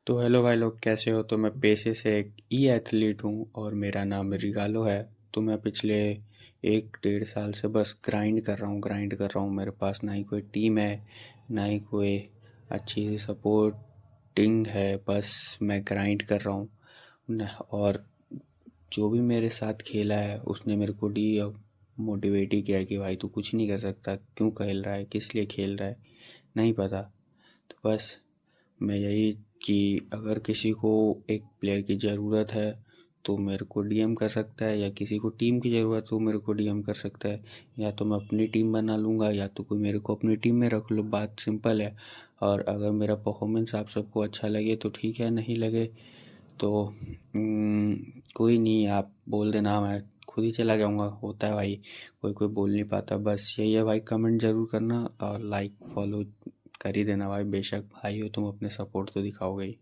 तो हेलो भाई लोग, कैसे हो? तो मैं पेशे से एक ई एथलीट हूँ और मेरा नाम रिगालो है। तो मैं पिछले 1 डेढ़ साल से बस ग्राइंड कर रहा हूँ। मेरे पास ना ही कोई टीम है, ना ही कोई अच्छी सपोर्टिंग है। बस मैं ग्राइंड कर रहा हूँ और जो भी मेरे साथ खेला है उसने मेरे को डी मोटिवेट ही किया कि भाई तू कुछ नहीं कर सकता, क्यों खेल रहा है, किस लिए खेल रहा है, नहीं पता। तो बस मैं यही कि अगर किसी को एक प्लेयर की ज़रूरत है तो मेरे को डीएम कर सकता है, या किसी को टीम की ज़रूरत हो मेरे को डीएम कर सकता है। या तो मैं अपनी टीम बना लूँगा या तो कोई मेरे को अपनी टीम में रख लो, बात सिंपल है। और अगर मेरा परफॉर्मेंस आप सबको अच्छा लगे तो ठीक है, नहीं लगे तो कोई नहीं, आप बोल देना, मैं खुद ही चला जाऊँगा। होता है भाई, कोई कोई बोल नहीं पाता। बस यही है भाई, कमेंट ज़रूर करना और लाइक फॉलो कर ही देना भाई। बेशक भाई हो तुम, अपने सपोर्ट तो दिखाओगे ही।